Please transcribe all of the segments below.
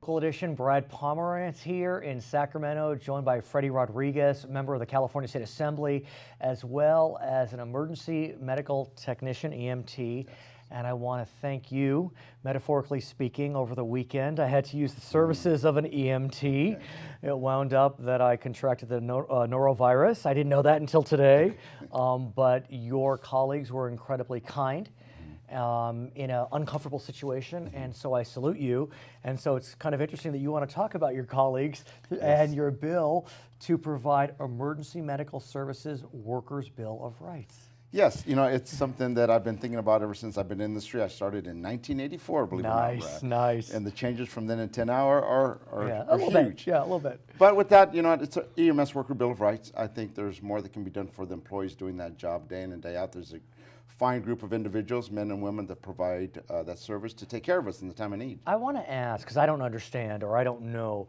Local Edition, Brad Pomerance here in Sacramento, joined by Freddie Rodriguez, member of the California State Assembly, as well as an emergency medical technician, EMT. And I want to thank you, metaphorically speaking, over the weekend. I had to use the services of an EMT. It wound up that I contracted the norovirus. I didn't know that until today, but your colleagues were incredibly kind. In an uncomfortable situation, and so I salute you. And so it's kind of interesting that you want to talk about your colleagues and your bill to provide emergency medical services workers' Bill of Rights. Yes, you know, it's something that I've been thinking about ever since I've been in the industry. I started in 1984, believe it or not, Brad. Nice. And the changes from then until now are huge. Yeah, a little bit. But with that, you know, it's an EMS Worker Bill of Rights. I think there's more that can be done for the employees doing that job day in and day out. There's a fine group of individuals, men and women, that provide that service to take care of us in the time of need. I want to ask, because I don't understand or I don't know,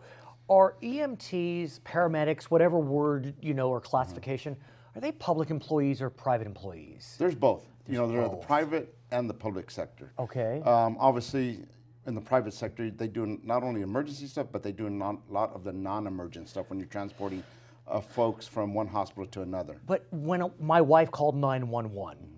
are EMTs, paramedics, whatever word you know or classification, are they public employees or private employees? There's both. You know, there are the private and the public sector. Okay. Obviously, in the private sector, they do not only emergency stuff, but they do a lot of the non-emergent stuff when you're transporting folks from one hospital to another. But when my wife called 911,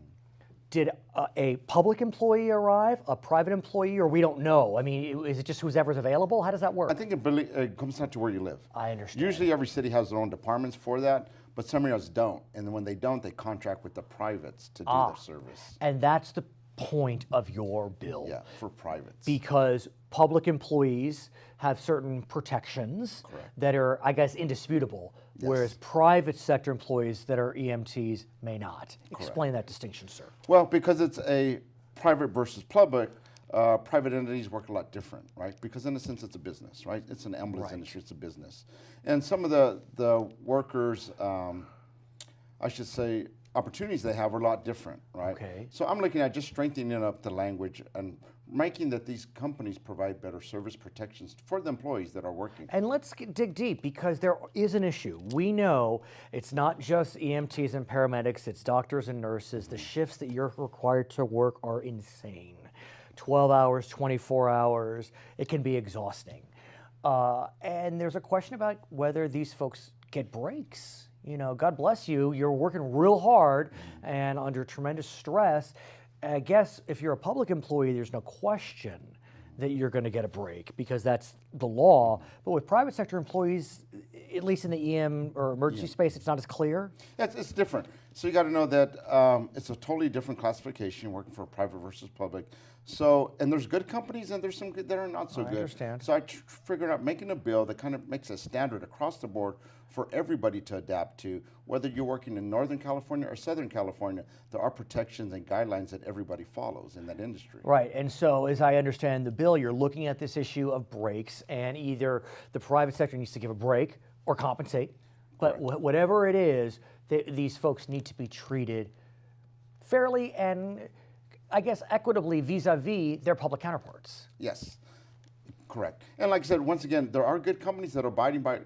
did a public employee arrive, a private employee, or we don't know? I mean, is it just whoever's available? How does that work? I think it comes down to where you live. I understand. Usually every city has their own departments for that, but some areas don't. And then when they don't, they contract with the privates to do their service. And that's the point of your bill. Yeah, for privates. Because public employees have certain protections that are, I guess, indisputable, whereas private sector employees that are EMTs may not. Explain that distinction, sir. Well, because it's a private versus public, private entities work a lot different, right? Because in a sense, it's a business, right? It's an ambulance industry, it's a business. And some of the workers, I should say, opportunities they have are a lot different, right? Okay. So I'm looking at just strengthening up the language and making that these companies provide better service protections for the employees that are working. And let's dig deep, because there is an issue. We know it's not just EMTs and paramedics, it's doctors and nurses. The shifts that you're required to work are insane. 12 hours, 24 hours, it can be exhausting. And there's a question about whether these folks get breaks. You know, God bless you, you're working real hard and under tremendous stress. I guess if you're a public employee, there's no question that you're going to get a break because that's the law. But with private sector employees, at least in the EM or emergency space, it's not as clear? It's different. So you got to know that it's a totally different classification working for private versus public. So, and there's good companies and there's some good that are not so good. I understand. So I figured out making a bill that kind of makes a standard across the board for everybody to adapt to. Whether you're working in Northern California or Southern California, there are protections and guidelines that everybody follows in that industry. Right, and so as I understand the bill, you're looking at this issue of breaks, and either the private sector needs to give a break or compensate, but whatever it is, these folks need to be treated fairly and I guess equitably vis-a-vis their public counterparts. Yes, correct. And like I said, once again, there are good companies that are abiding by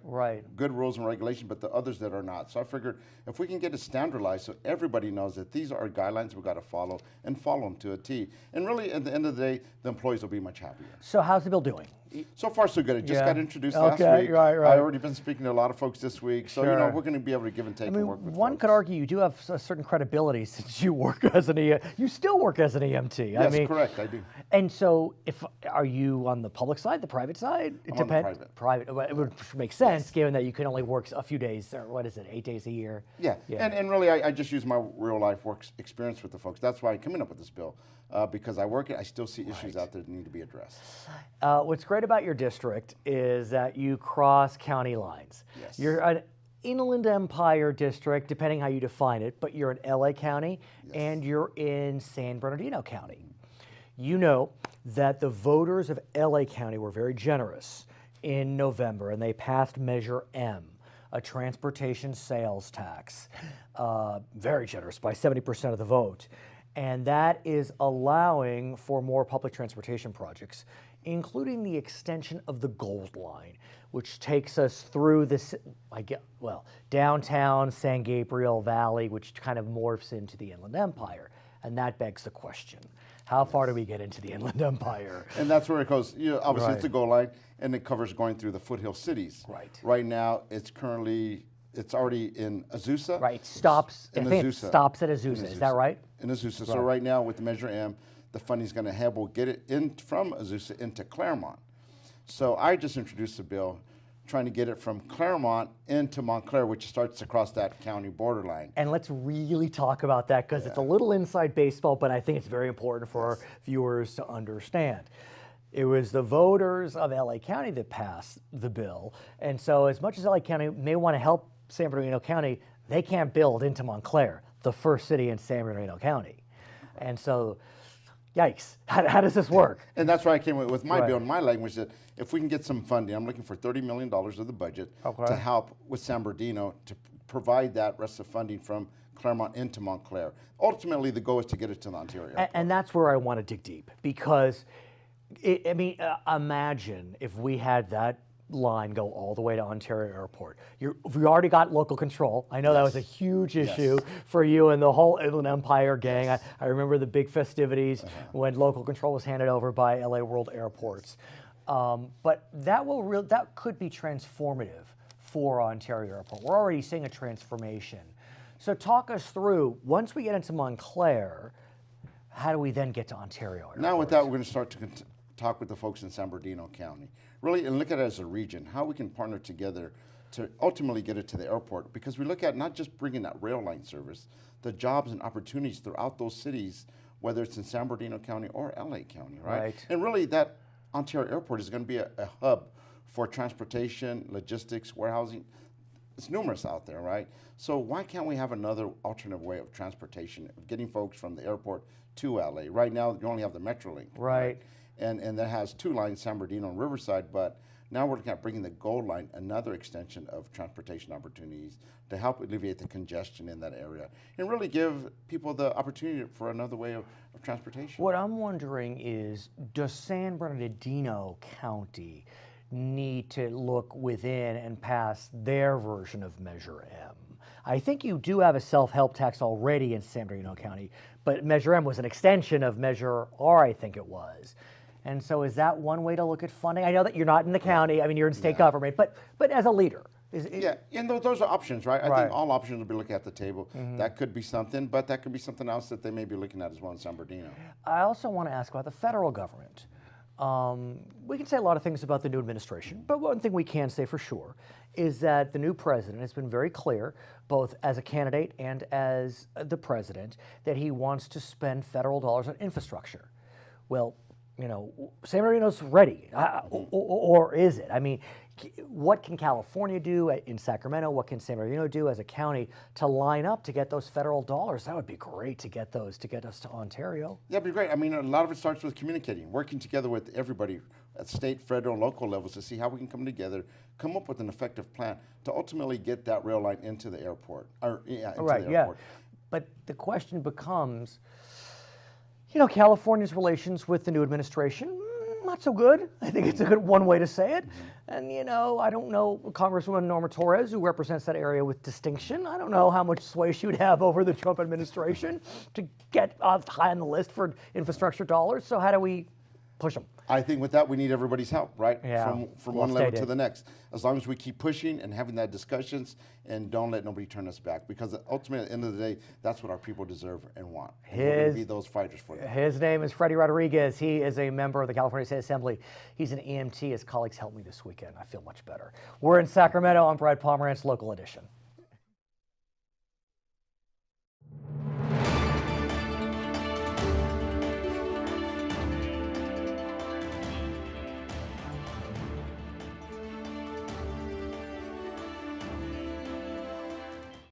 good rules and regulations, but the others that are not. So I figured if we can get it standardized so everybody knows that these are guidelines we've got to follow and follow them to a T. And really, at the end of the day, the employees will be much happier. So how's the bill doing? So far, so good. It just got introduced last week. Right. I've already been speaking to a lot of folks this week. So, you know, we're going to be able to give and take and work with one folks. could argue you do have a certain credibility since you work as an you still work as an EMT. Yes, correct, I do. And so, are you on the public side, the private side? It depends. Private. It would make sense given that you can only work a few days, or what is it, 8 days a year? Yeah. And really, I just use my real life work experience with the folks. That's why I'm coming up with this bill. Because I work it, I still see issues out there that need to be addressed. What's great about your district is that you cross county lines. Yes. You're an Inland Empire district, depending how you define it, but you're in LA County and you're in San Bernardino County. You know that the voters of LA County were very generous in November, and they passed Measure M, a transportation sales tax, very generous by 70% of the vote. And that is allowing for more public transportation projects, including the extension of the Gold Line, which takes us through this, downtown San Gabriel Valley, which kind of morphs into the Inland Empire. And that begs the question, How far do we get into the Inland Empire? And that's where it goes. You know, obviously, Right. it's the goal line, and it covers going through the foothill cities. Right. Right now, it's already in Azusa. Right, stops, I In think it Azusa. stops at In Azusa, is that right? In Azusa. So right now, with the Measure M, the funding's going to have, we'll get it in from Azusa into Claremont. So I just introduced a bill trying to get it from Claremont into Montclair, which starts across that county borderline. And let's really talk about that because it's a little inside baseball, but I think it's very important for our viewers to understand. It was the voters of LA County that passed the bill. And so as much as LA County may want to help San Bernardino County, they can't build into Montclair, the first city in San Bernardino County. And so, yikes, how does this work? And that's why I came with my Right. bill and my language that if we can get some funding, I'm looking for $30 million of the budget Okay. to help with San Bernardino to provide that rest of funding from Claremont into Montclair. Ultimately, the goal is to get it to the Ontario. And that's where I want to dig deep because, imagine if we had that line go all the way to Ontario Airport. We already got local control. I know that was a huge issue for you and the whole Inland Empire gang. I remember the big festivities when local control was handed over by LA World Airports. But that could be transformative for Ontario Airport. We're already seeing a transformation. So talk us through, once we get into Montclair, how do we then get to Ontario Airport? Now with that, we're going to start to talk with the folks in San Bernardino County, really, and look at it as a region, how we can partner together to ultimately get it to the airport, because we look at not just bringing that rail line service, the jobs and opportunities throughout those cities, whether it's in San Bernardino County or LA County, right? And really that Ontario Airport is going to be a hub for transportation, logistics, warehousing. It's numerous out there, right? So why can't we have another alternative way of transportation, of getting folks from the airport to LA? Right now, you only have the Metrolink. Right. And that has two lines, San Bernardino and Riverside, but now we're looking at bringing the Gold Line, another extension of transportation opportunities to help alleviate the congestion in that area and really give people the opportunity for another way of transportation. What I'm wondering is, does San Bernardino County need to look within and pass their version of Measure M? I think you do have a self-help tax already in San Bernardino County, but Measure M was an extension of Measure R, I think it was. And so is that one way to look at funding? I know that you're not in the county, I mean, you're in state government, but as a leader. And those are options, right? I think all options will be looking at the table. That could be something, but that could be something else that they may be looking at as well in San Bernardino. I also want to ask about the federal government. We can say a lot of things about the new administration, but one thing we can say for sure is that the new president has been very clear, both as a candidate and as the president, that he wants to spend federal dollars on infrastructure. Well, you know, San Bernardino's ready, or is it? I mean, what can California do in Sacramento? What can San Bernardino do as a county to line up to get those federal dollars? That would be great to get those, to get us to Ontario. Yeah, it'd be great. I mean, a lot of it starts with communicating, working together with everybody at state, federal, and local levels to see how we can come together, come up with an effective plan to ultimately get that rail line into the airport. The airport. But the question becomes, you know, California's relations with the new administration, not so good. I think it's a good one way to say it. And, you know, I don't know Congresswoman Norma Torres, who represents that area with distinction. I don't know how much sway she would have over the Trump administration to get high on the list for infrastructure dollars. So how do we push them? I think with that, we need everybody's help, right? Yeah. From one level to the next. As long as we keep pushing and having that discussions and don't let nobody turn us back. Because ultimately, at the end of the day, that's what our people deserve and want. And we're going to be those fighters for them. His name is Freddie Rodriguez. He is a member of the California State Assembly. He's an EMT. His colleagues helped me this weekend. I feel much better. We're in Sacramento. I'm Brad Pomerance, Local Edition.